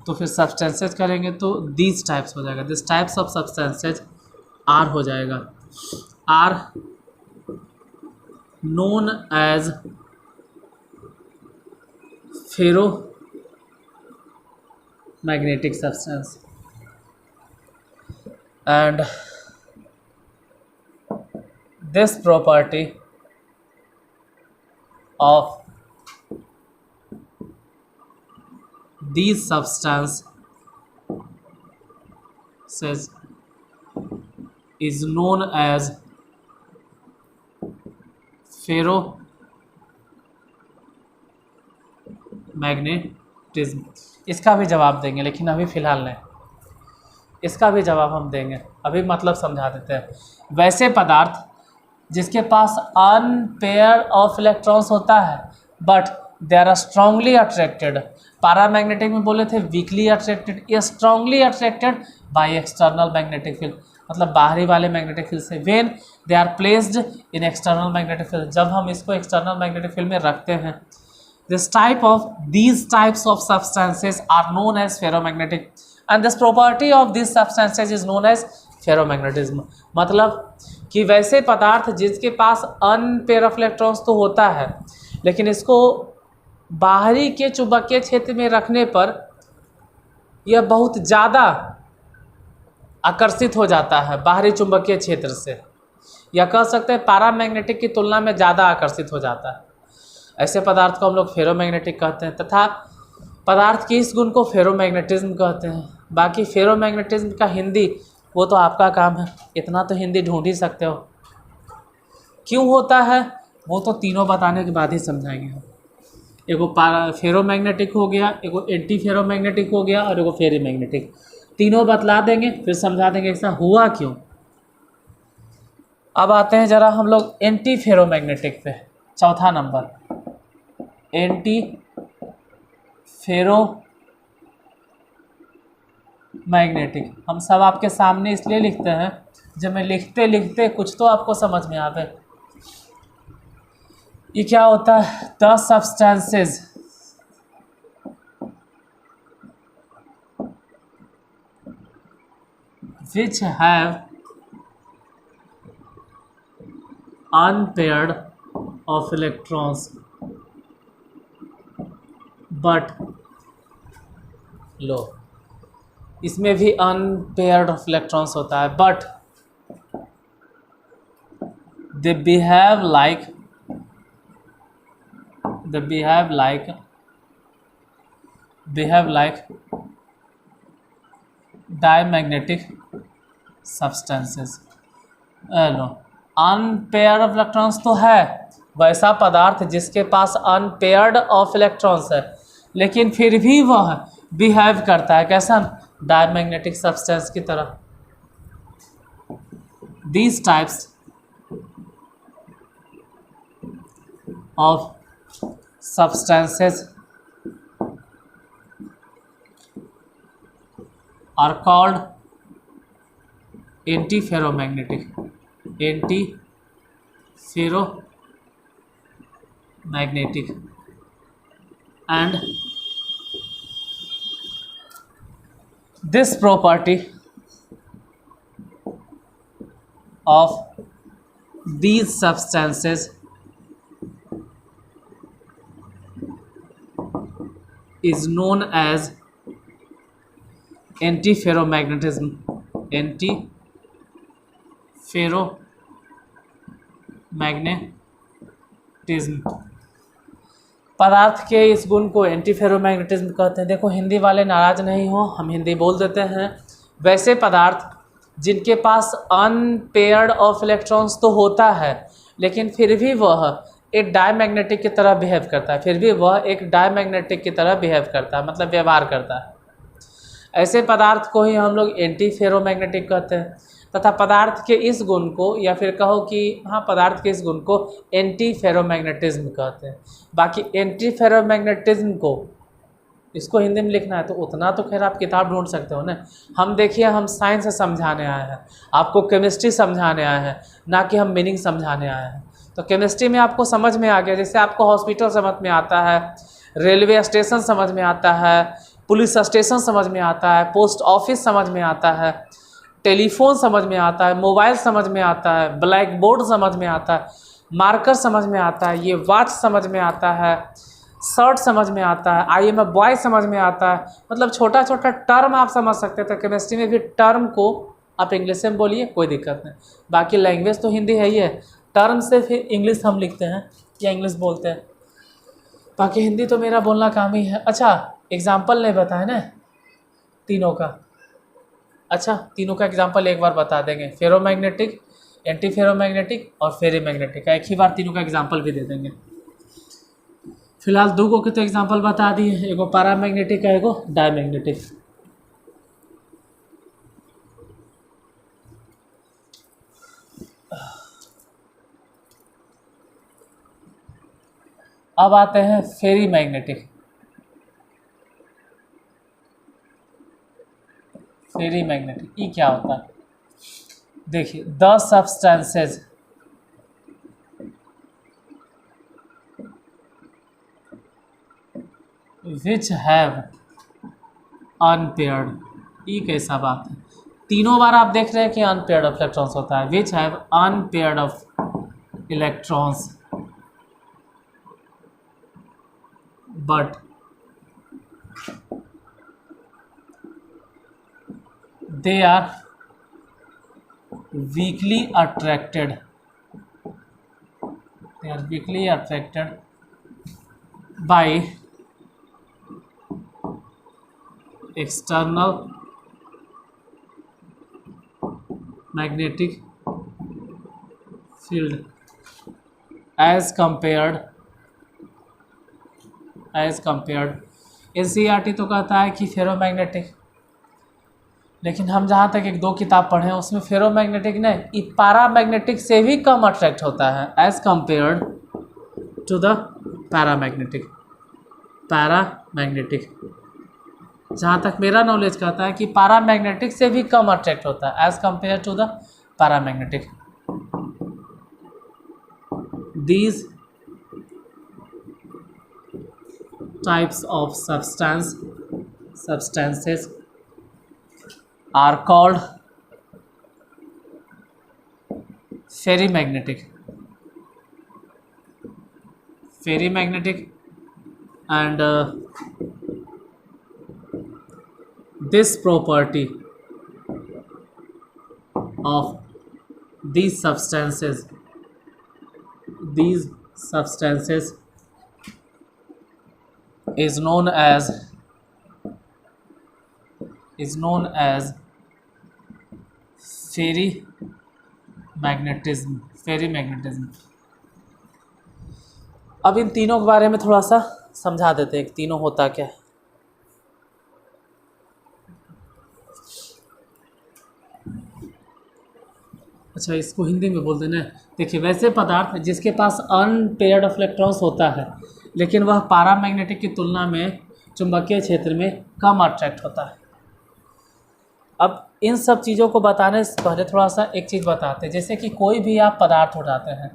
तो फिर सब्सटेंसेज करेंगे तो these types हो जाएगा, this types of substances are हो जाएगा, are known as ferromagnetic substance and this property of these substances is known as ferromagnetism। इसका भी जवाब देंगे, लेकिन अभी फ़िलहाल नहीं, इसका भी जवाब हम देंगे, अभी मतलब समझा देते हैं। वैसे पदार्थ जिसके पास अनपेयर ऑफ इलेक्ट्रॉन्स होता है but they are strongly attracted, paramagnetic में बोले थे वीकली अट्रैक्टेड, या strongly attracted by external magnetic field, मतलब बाहरी वाले मैग्नेटिक फील्ड से। When they are placed in external magnetic field, जब हम इसको एक्सटर्नल मैग्नेटिक फील्ड में रखते हैं, these types of substances are known as ferromagnetic and this property of these substances is known as ferromagnetism। मतलब कि वैसे पदार्थ जिसके पास अनपेयर ऑफ इलेक्ट्रॉन्स तो होता है, लेकिन इसको बाहरी के चुंबकीय क्षेत्र में रखने पर यह बहुत ज़्यादा आकर्षित हो जाता है बाहरी चुंबकीय क्षेत्र से, या कह सकते हैं पैरामैग्नेटिक की तुलना में ज़्यादा आकर्षित हो जाता है। ऐसे पदार्थ को हम लोग फेरोमैग्नेटिक कहते हैं, तथा पदार्थ के इस गुण को फेरोमैग्नेटिज्म कहते हैं। बाकी फेरोमैग्नेटिज्म का हिंदी वो तो आपका काम है, इतना तो हिंदी ढूंढ ही सकते हो। क्यों होता है वो तो तीनों बताने के बाद ही समझाएंगे हम। एगो फेरोमैग्नेटिक हो गया, एगो एंटी फेरोमैग्नेटिक हो गया, और एगो फेरीमैग्नेटिक, तीनों बतला देंगे, फिर समझा देंगे ऐसा हुआ क्यों। अब आते हैं जरा हम लोग एंटी फेरोमैग्नेटिक पे, चौथा नंबर एंटी फेरोमैग्नेटिक। हम सब आपके सामने इसलिए लिखते हैं जब मैं लिखते लिखते कुछ तो आपको समझ में आवे। ये क्या होता है, the substances which have unpaired of electrons but लो, इसमें भी अनपेयर्ड ऑफ इलेक्ट्रॉन्स होता है, but they behave like diamagnetic substances। Low, unpaired of electrons तो है, वैसा पदार्थ जिसके पास अनपेयर्ड ऑफ इलेक्ट्रॉन्स है, लेकिन फिर भी वह बिहेव करता है कैसा, डायमैग्नेटिक सब्सटेंस की तरह। these types of substances are called antiferromagnetic and this property of these substances is known as antiferromagnetism. पदार्थ के इस गुण को एंटीफेरोमैग्नेटिज्म कहते हैं। देखो हिंदी वाले नाराज नहीं हो, हम हिंदी बोल देते हैं। वैसे पदार्थ जिनके पास अनपेयर्ड ऑफ इलेक्ट्रॉन्स तो होता है, लेकिन फिर भी वह एक डायमैग्नेटिक की तरह बिहेव करता है, मतलब व्यवहार करता है। ऐसे पदार्थ को ही हम लोग एंटीफेरोमैग्नेटिक कहते हैं। तथा पदार्थ के इस गुण को, या फिर कहो कि हाँ, पदार्थ के इस गुण को एंटीफेरोमैग्नेटिज्म कहते हैं। बाकी एंटीफेरोमैग्नेटिज्म को इसको हिंदी में लिखना है तो उतना तो खैर आप किताब ढूंढ सकते हो ना। हम देखिए, हम साइंस से समझाने आए हैं, आपको केमिस्ट्री समझाने आए हैं, ना कि हम मीनिंग समझाने आए हैं। तो केमिस्ट्री में आपको समझ में आ गया, जैसे आपको हॉस्पिटल समझ में आता है, रेलवे स्टेशन समझ में आता है, पुलिस स्टेशन समझ में आता है, पोस्ट ऑफिस समझ में आता है, टेलीफोन समझ में आता है, मोबाइल समझ में आता है, ब्लैक बोर्ड समझ में आता है, मार्कर समझ में आता है, ये वॉच समझ में आता है, शर्ट समझ में आता है, आई एम ए बॉय समझ में आता है। मतलब छोटा छोटा टर्म आप समझ सकते थे। केमिस्ट्री में भी टर्म को आप इंग्लिश में बोलिए, कोई दिक्कत नहीं। बाकी लैंग्वेज तो हिंदी है ही है, टर्म से फिर इंग्लिश हम लिखते हैं या इंग्लिश बोलते हैं। बाकी हिंदी तो मेरा बोलना काम ही है। अच्छा, एग्जाम्पल नहीं बताया ना तीनों का। अच्छा, तीनों का एग्जाम्पल एक बार बता देंगे, फेरोमैग्नेटिक, एंटीफेरोमैग्नेटिक और फेरीमैग्नेटिक का। एक ही बार तीनों का एग्जाम्पल भी दे देंगे। फिलहाल दो को के तो एग्जाम्पल बता दिए, एगो पैरामैग्नेटिक है, एगो डायमैग्नेटिक। अब आते हैं फेरीमैग्नेटिक। फेरीमैग्नेटिक ये क्या होता है? देखिए, the substances which have unpaired, ये कैसा बात है? तीनों बार आप देख रहे हैं कि अनपेयर्ड ऑफ इलेक्ट्रॉन्स होता है। विच have unpaired of electrons but they are weakly attracted by external magnetic field as compared NCERT तो कहता है कि फेरोमैग्नेटिक, लेकिन हम जहाँ तक एक दो किताब पढ़े हैं उसमें फेरोमैग्नेटिक नहीं, ये पैरामैग्नेटिक से भी कम अट्रैक्ट होता है as compared to the paramagnetic. जहाँ तक मेरा नॉलेज कहता है कि पैरामैग्नेटिक से भी कम अट्रैक्ट होता है as compare to the paramagnetic. These types of substances are called ferrimagnetic and this property of these substances is known as ferrimagnetism. अब इन तीनों के बारे में थोड़ा सा समझा देते हैं, तीनों होता क्या है। अच्छा, अच्छा इसको हिंदी में बोल देना। देखिए वैसे पदार्थ जिसके पास अनपेयर्ड ऑफ इलेक्ट्रॉन्स होता है लेकिन वह पैरामैग्नेटिक की तुलना में चुंबकीय क्षेत्र में कम अट्रैक्ट होता है। अब इन सब चीज़ों को बताने से पहले थोड़ा सा एक चीज़ बताते हैं। जैसे कि कोई भी आप पदार्थ उठाते हैं,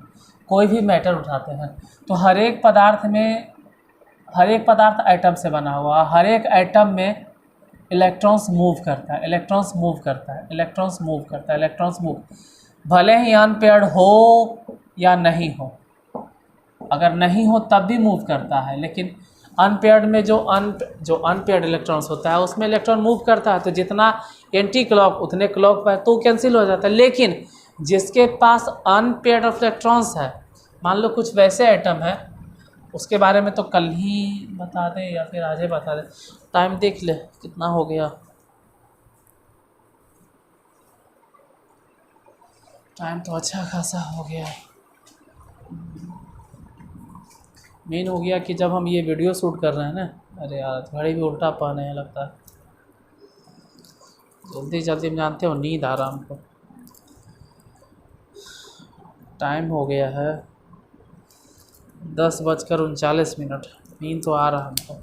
कोई भी मैटर उठाते हैं, तो हर एक पदार्थ एटम से बना हुआ, हर एक एटम में इलेक्ट्रॉन्स मूव करता है, इलेक्ट्रॉन्स मूव भले ही अनपेयर्ड हो या नहीं हो। अगर नहीं हो तब भी मूव करता है, लेकिन अनपेयर्ड में जो अनपेयर्ड इलेक्ट्रॉन्स होता है उसमें इलेक्ट्रॉन मूव करता है, तो जितना एंटी क्लॉक उतने क्लॉक पर तो कैंसिल हो जाता है। लेकिन जिसके पास अनपेयर्ड ऑफ इलेक्ट्रॉन्स है, मान लो कुछ वैसे एटम है, उसके बारे में तो कल ही बता दें या फिर आज ही बता दें। टाइम देख ले कितना हो गया। टाइम तो अच्छा खासा हो गया। मेन हो गया कि जब हम ये वीडियो शूट कर रहे हैं ना, अरे यार घड़ी भी उल्टा पहने हैं लगता है। जल्दी जल्दी में जानते हो नींद आ रहा हमको। टाइम हो गया है 10:39। नींद तो आ रहा हमको,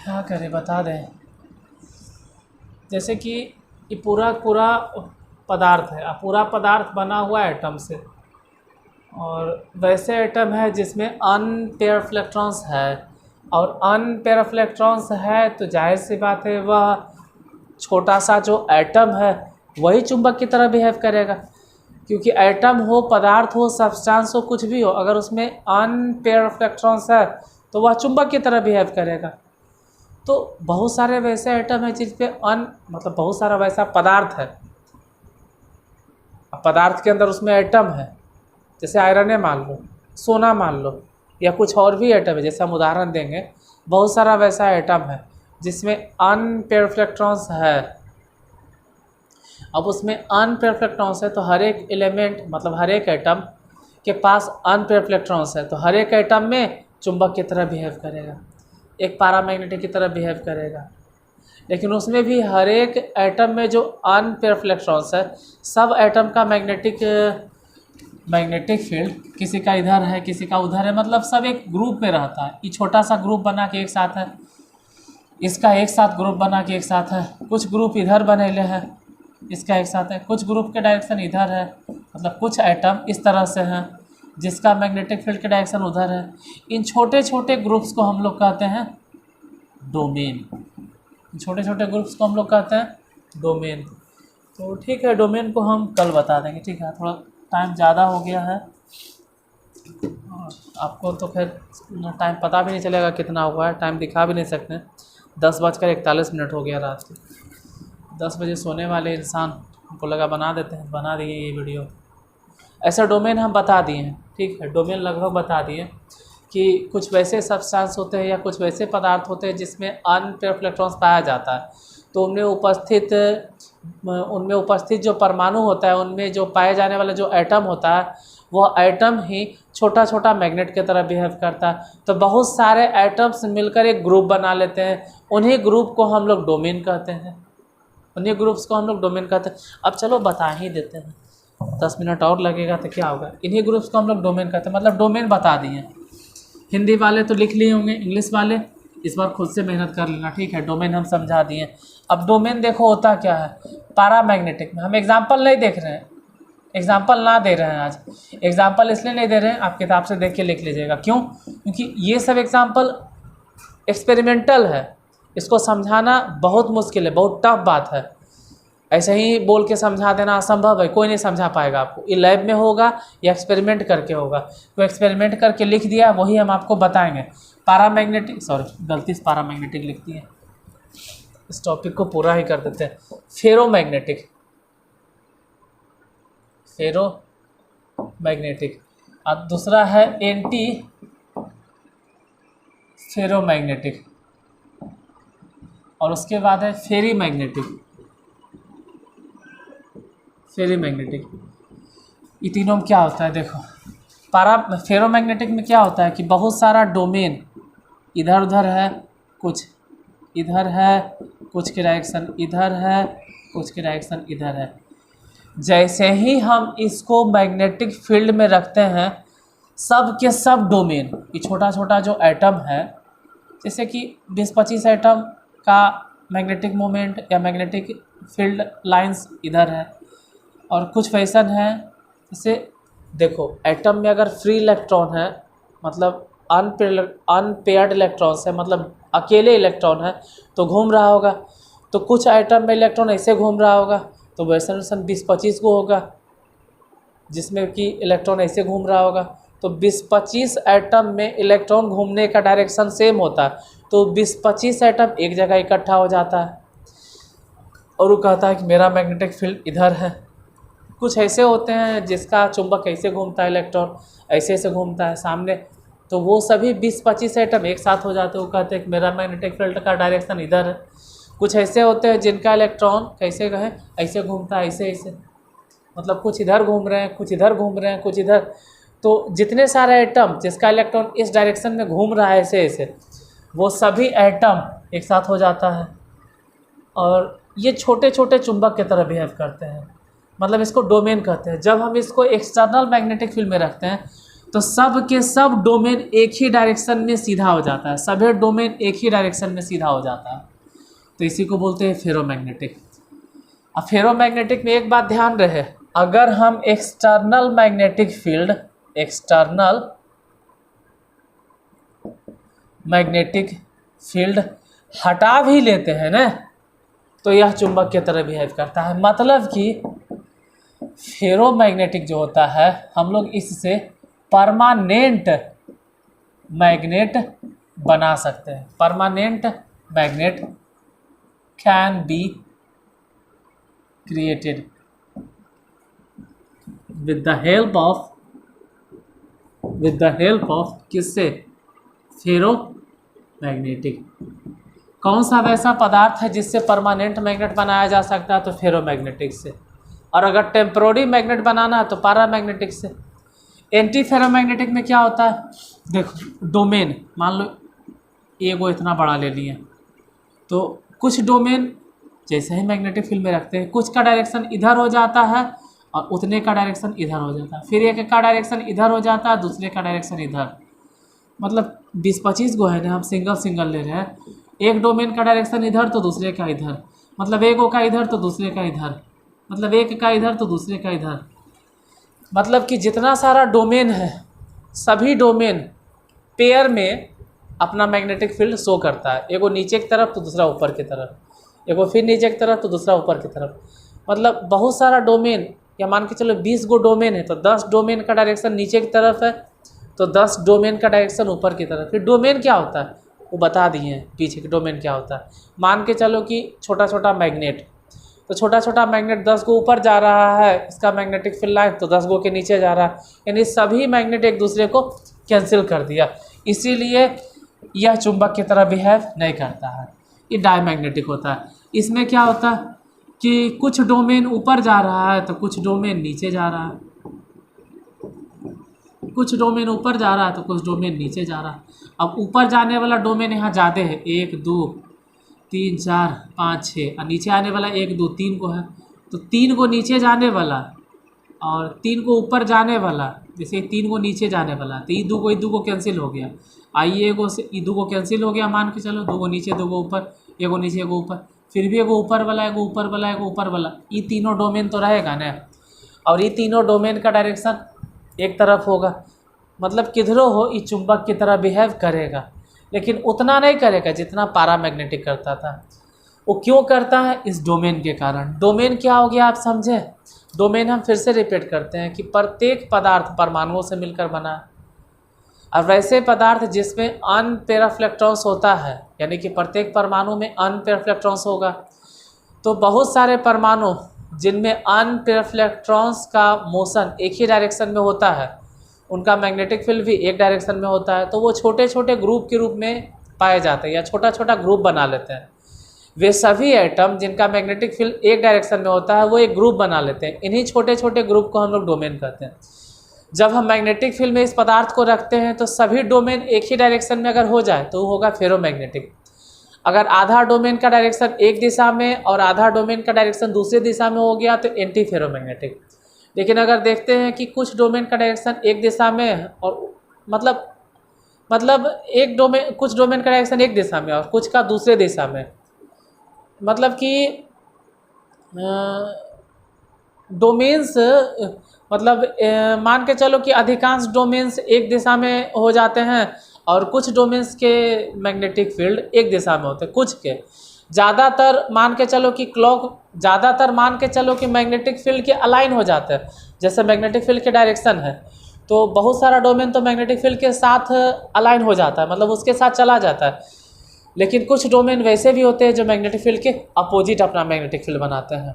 क्या करें बता दें। जैसे कि ये पूरा पदार्थ है, पूरा पदार्थ बना हुआ है एटम से, और वैसे एटम है जिसमें अनपेयर ऑफ इलेक्ट्रॉन्स है, और अनपेयर ऑफ इलेक्ट्रॉन्स है तो जाहिर सी बात है वह छोटा सा जो एटम है वही चुंबक की तरह बिहेव करेगा। क्योंकि एटम हो, पदार्थ हो, सब्सटेंस हो, कुछ भी हो, अगर उसमें अनपेयर ऑफ इलेक्ट्रॉन्स है तो वह चुंबक की तरह बिहेव करेगा। तो बहुत सारे वैसे एटम है जिस पे मतलब बहुत सारा वैसा पदार्थ है, अब पदार्थ के अंदर उसमें एटम है, जैसे आयरन है मान लो, सोना मान लो, या कुछ और भी एटम है, जैसे हम उदाहरण देंगे। बहुत सारा वैसा एटम है जिसमें अनपेयर ऑफ इलेक्ट्रॉन्स है। अब उसमें अनपेयर ऑफ इलेक्ट्रॉन्स है तो हर एक एलिमेंट मतलब हर एक एटम के पास अनपेयर ऑफ इलेक्ट्रॉन्स है, तो हर एक एटम में चुंबक की तरह बिहेव करेगा, एक पैरामैग्नेटिक की तरह बिहेव करेगा। लेकिन उसमें भी हर एक एटम में जो अनपेयर ऑफ इलेक्ट्रॉन्स है, सब एटम का मैग्नेटिक फील्ड किसी का इधर है किसी का उधर है, मतलब सब एक ग्रुप में रहता है। ये छोटा सा ग्रुप बना के एक साथ है, इसका एक साथ ग्रुप बना के एक साथ है, कुछ ग्रुप इधर बनेले हैं, इसका एक साथ है, कुछ ग्रुप के डायरेक्शन इधर है, मतलब कुछ एटम इस तरह से हैं जिसका मैग्नेटिक फील्ड के डायरेक्शन उधर है। इन छोटे छोटे ग्रुप्स को हम लोग कहते हैं डोमेन। छोटे छोटे ग्रुप्स को हम लोग कहते हैं डोमेन। तो ठीक है, डोमेन को हम कल बता देंगे, ठीक है। थोड़ा टाइम ज़्यादा हो गया है और आपको तो खैर टाइम पता भी नहीं चलेगा कितना हुआ है, टाइम दिखा भी नहीं सकते। 10:41 हो गया रात के। 10 बजे सोने वाले इंसान हमको लगा बना देते हैं, बना दिए ये वीडियो। ऐसा डोमेन हम बता दिए हैं, ठीक है। डोमेन लगभग बता दिए कि कुछ वैसे सब्सटेंस होते हैं या कुछ वैसे पदार्थ होते हैं जिसमें अनपेयर इलेक्ट्रॉन्स पाया जाता है, तो उनमें उपस्थित जो परमाणु होता है, उनमें जो पाए जाने वाला जो एटम होता है, वह एटम ही छोटा छोटा मैग्नेट की तरह बिहेव करता है। तो बहुत सारे एटम्स मिलकर एक ग्रुप बना लेते हैं, उन्हीं ग्रुप को हम लोग डोमेन कहते हैं, उन्हीं ग्रुप्स को हम लोग डोमेन कहते हैं। अब चलो बता ही देते हैं, 10 मिनट और लगेगा तो क्या होगा। इन्हीं ग्रुप्स को हम लोग डोमेन कहते हैं, मतलब डोमेन बता दिए। हिंदी वाले तो लिख लिए होंगे, इंग्लिश वाले इस बार खुद से मेहनत कर लेना, ठीक है। डोमेन हम समझा दिए। अब डोमेन देखो होता क्या है। पैरामैग्नेटिक में हम एग्जाम्पल नहीं देख रहे हैं, एग्जाम्पल ना दे रहे हैं आज। एग्जाम्पल इसलिए नहीं दे रहे हैं, आप किताब से देख के लिख लीजिएगा। क्यों? क्योंकि ये सब एग्जाम्पल एक्सपेरिमेंटल है, इसको समझाना बहुत मुश्किल है, बहुत टफ बात है। ऐसे ही बोल के समझा देना असंभव है, कोई नहीं समझा पाएगा आपको। ये लैब में होगा या एक्सपेरिमेंट करके होगा, तो एक्सपेरिमेंट करके लिख दिया वही हम आपको बताएंगे। पैरामैग्नेटिक, सॉरी गलती से पैरामैग्नेटिक लिख दिए, इस टॉपिक को पूरा ही कर देते हैं। फेरोमैग्नेटिक अब दूसरा है एंटी फेरोमैग्नेटिक, और उसके बाद है फेरीमैग्नेटिक। ये तीनों में क्या होता है देखो। फेरोमैग्नेटिक में क्या होता है कि बहुत सारा डोमेन इधर उधर है, कुछ इधर है, कुछ के डायरेक्शन इधर है, कुछ की डायरेक्शन इधर है। जैसे ही हम इसको मैग्नेटिक फील्ड में रखते हैं, सब के सब डोमेन, ये छोटा छोटा जो एटम है, जैसे कि 20-25 एटम का मैग्नेटिक मोमेंट या मैग्नेटिक फील्ड लाइंस इधर है, और कुछ फैशन है। जैसे देखो, एटम में अगर फ्री इलेक्ट्रॉन है, मतलब अनपेयर्ड इलेक्ट्रॉन्स है, मतलब अकेले इलेक्ट्रॉन है, तो घूम रहा होगा। तो कुछ एटम में इलेक्ट्रॉन ऐसे घूम रहा होगा, तो वैसे 20-25 को होगा, जिसमें कि इलेक्ट्रॉन ऐसे घूम रहा होगा। तो 20-25 एटम में इलेक्ट्रॉन घूमने का डायरेक्शन सेम होता है, तो 20-25 एटम एक जगह इकट्ठा हो जाता है, और वो कहता है कि मेरा मैग्नेटिक फील्ड इधर है। कुछ ऐसे होते हैं जिसका चुंबक ऐसे घूमता है, इलेक्ट्रॉन ऐसे ऐसे घूमता है सामने, तो वो सभी 20-25 एटम एक साथ हो जाते हैं, वो कहते हैं कि मेरा मैग्नेटिक फील्ड का डायरेक्शन इधर है। कुछ ऐसे होते हैं जिनका इलेक्ट्रॉन कैसे कहें, ऐसे घूमता है, ऐसे ऐसे, मतलब कुछ इधर घूम रहे हैं, कुछ इधर घूम रहे हैं, कुछ इधर। तो जितने सारे एटम जिसका इलेक्ट्रॉन इस डायरेक्शन में घूम रहा है ऐसे ऐसे, वो सभी एटम एक साथ हो जाता है, और ये छोटे छोटे चुंबक की तरह बिहेव करते हैं, मतलब इसको डोमेन कहते हैं। जब हम इसको एक्सटर्नल मैग्नेटिक फील्ड में रखते हैं, तो सब के सब डोमेन एक ही डायरेक्शन में सीधा हो जाता है, सभी डोमेन एक ही डायरेक्शन में सीधा हो जाता है, तो इसी को बोलते हैं फेरोमैग्नेटिक। अब फेरोमैग्नेटिक में एक बात ध्यान रहे, अगर हम एक्सटर्नल मैग्नेटिक फील्ड हटा भी लेते हैं ना, तो यह चुंबक की तरह बिहेव करता है। मतलब कि फेरोमैग्नेटिक जो होता है, हम लोग इससे परमानेंट मैग्नेट बना सकते हैं। Permanent magnet can be created with the help of किससे? फेरोमैग्नेटिक। कौन सा वैसा पदार्थ है जिससे परमानेंट मैग्नेट बनाया जा सकता है? तो फेरोमैग्नेटिक से। और अगर टेम्पोररी मैग्नेट बनाना है तो पैरामैग्नेटिक से। एंटी फेरोमैग्नेटिक में क्या होता है? देखो, डोमेन मान लो एगो इतना बड़ा ले लिए, तो कुछ डोमेन जैसे ही मैग्नेटिक फील्ड में रखते हैं, कुछ का डायरेक्शन इधर हो जाता है और उतने का डायरेक्शन इधर हो जाता है, फिर एक का डायरेक्शन इधर हो जाता है, दूसरे का डायरेक्शन इधर। मतलब 20-25 गो है ना, हम सिंगल ले रहे हैं, एक डोमेन का डायरेक्शन इधर तो दूसरे का इधर, मतलब एक का इधर तो दूसरे का इधर, मतलब एक का इधर तो दूसरे का इधर। मतलब कि जितना सारा डोमेन है, सभी डोमेन पेयर में अपना मैग्नेटिक फील्ड शो करता है, एगो नीचे की तरफ तो दूसरा ऊपर की तरफ, एगो फिर नीचे की तरफ तो दूसरा ऊपर की तरफ। मतलब बहुत सारा डोमेन, या मान के चलो 20 गो डोमेन है, तो 10 डोमेन का डायरेक्शन नीचे की तरफ है, तो 10 डोमेन का डायरेक्शन ऊपर की तरफ। फिर डोमेन क्या होता है वो बता दिए हैं पीछे कि डोमेन क्या होता है। मान के चलो कि छोटा छोटा मैग्नेट, तो छोटा छोटा मैग्नेट 10 गो ऊपर जा रहा है, इसका मैग्नेटिक फील्ड लाइन, तो 10 गो के नीचे जा रहा है, यानी सभी मैग्नेट एक दूसरे को कैंसिल कर दिया, इसीलिए यह चुंबक की तरह बिहेव नहीं करता है। ये डायमैग्नेटिक होता है। इसमें क्या होता है कि कुछ डोमेन ऊपर जा रहा है तो कुछ डोमेन नीचे जा रहा है, कुछ डोमेन ऊपर जा रहा है तो कुछ डोमेन नीचे जा रहा है। अब ऊपर जाने वाला डोमेन यहाँ ज़्यादा है, 1 2 3 4 5 6, और नीचे आने वाला 1 2 3 को है, तो 3 को नीचे जाने वाला और 3 को ऊपर जाने वाला, जैसे 3 को नीचे जाने वाला, तो ये दो को कैंसिल हो गया, आइए एगो से ये 2 को कैंसिल हो गया, मान के चलो 2 को नीचे 2 को ऊपर, एगो नीचे एगो ऊपर, फिर भी एगो ऊपर वाला एगो ऊपर वाला एगो ऊपर वाला, ये तीनों डोमेन तो रहेगा ना, और ये तीनों डोमेन का डायरेक्शन एक तरफ होगा। मतलब किधरों हो ये चुंबक की तरह बिहेव करेगा, लेकिन उतना नहीं करेगा जितना पैरामैग्नेटिक करता था। वो क्यों करता है? इस डोमेन के कारण। डोमेन क्या हो गया आप समझे? डोमेन हम फिर से रिपीट करते हैं कि प्रत्येक पदार्थ परमाणुओं से मिलकर बना है, और वैसे पदार्थ जिसमें अनपेयर ऑफ इलेक्ट्रॉन्स होता है, यानी कि प्रत्येक परमाणु में अनपेयर ऑफ इलेक्ट्रॉन्स होगा, तो बहुत सारे परमाणु जिनमें अनपेयर ऑफ इलेक्ट्रॉन्स का मोशन एक ही डायरेक्शन में होता है, उनका मैग्नेटिक फील्ड भी एक डायरेक्शन में होता है, तो वो छोटे छोटे ग्रुप के रूप में पाए जाते हैं या छोटा छोटा ग्रुप बना लेते हैं। वे सभी एटम जिनका मैग्नेटिक फील्ड एक डायरेक्शन में होता है वो एक ग्रुप बना लेते हैं। इन्हीं छोटे छोटे ग्रुप को हम लोग डोमेन कहते हैं। जब हम मैग्नेटिक फील्ड में इस पदार्थ को रखते हैं तो सभी डोमेन एक ही डायरेक्शन में अगर हो जाए तो वो होगा फेरोमैग्नेटिक। अगर आधा डोमेन का डायरेक्शन एक दिशा में और आधा डोमेन का डायरेक्शन दूसरी दिशा में हो गया तो एंटी फेरोमैग्नेटिक। लेकिन अगर देखते हैं कि कुछ डोमेन का डायरेक्शन एक दिशा में और मतलब एक डोमेन, कुछ डोमेन का डायरेक्शन एक दिशा में और कुछ का दूसरे दिशा में, मतलब कि डोमेन्स, मतलब मान के चलो कि अधिकांश डोमेन्स एक दिशा में हो जाते हैं और कुछ डोमेन्स के मैग्नेटिक फील्ड एक दिशा में होते हैं, कुछ के। ज़्यादातर मान के चलो कि मैग्नेटिक फील्ड के अलाइन हो जाते हैं, जैसे मैग्नेटिक फील्ड के डायरेक्शन है तो बहुत सारा डोमेन तो मैग्नेटिक फील्ड के साथ अलाइन हो जाता है, मतलब उसके साथ चला जाता है। लेकिन कुछ डोमेन वैसे भी होते हैं जो मैग्नेटिक फील्ड के अपोजिट अपना मैग्नेटिक फील्ड बनाते हैं।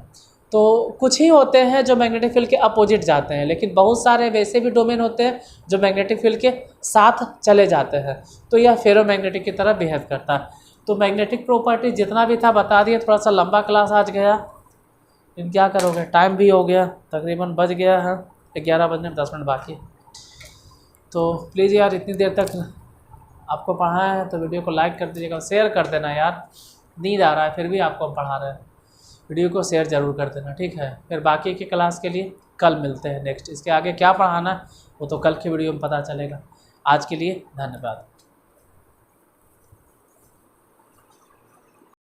तो कुछ ही होते हैं जो मैग्नेटिक फील्ड के अपोजिट जाते हैं, लेकिन बहुत सारे वैसे भी डोमेन होते हैं जो मैग्नेटिक फील्ड के साथ चले जाते हैं। तो यह फेरोमैग्नेटिक की तरह बिहेव करता है। तो मैग्नेटिक प्रॉपर्टी जितना भी था बता दिया। थोड़ा सा लंबा क्लास आज गया, लेकिन क्या करोगे, टाइम भी हो गया, तकरीबन बज गया है 11 बजने में 10 मिनट बाकी। तो प्लीज़ यार, इतनी देर तक आपको पढ़ाया है तो वीडियो को लाइक कर दीजिएगा, शेयर कर देना यार। नींद आ रहा है फिर भी आपको हम पढ़ा रहे हैं, वीडियो को शेयर ज़रूर कर देना, ठीक है। फिर बाकी की क्लास के लिए कल मिलते हैं नेक्स्ट। इसके आगे क्या पढ़ाना है वो तो कल की वीडियो में पता चलेगा। आज के लिए धन्यवाद।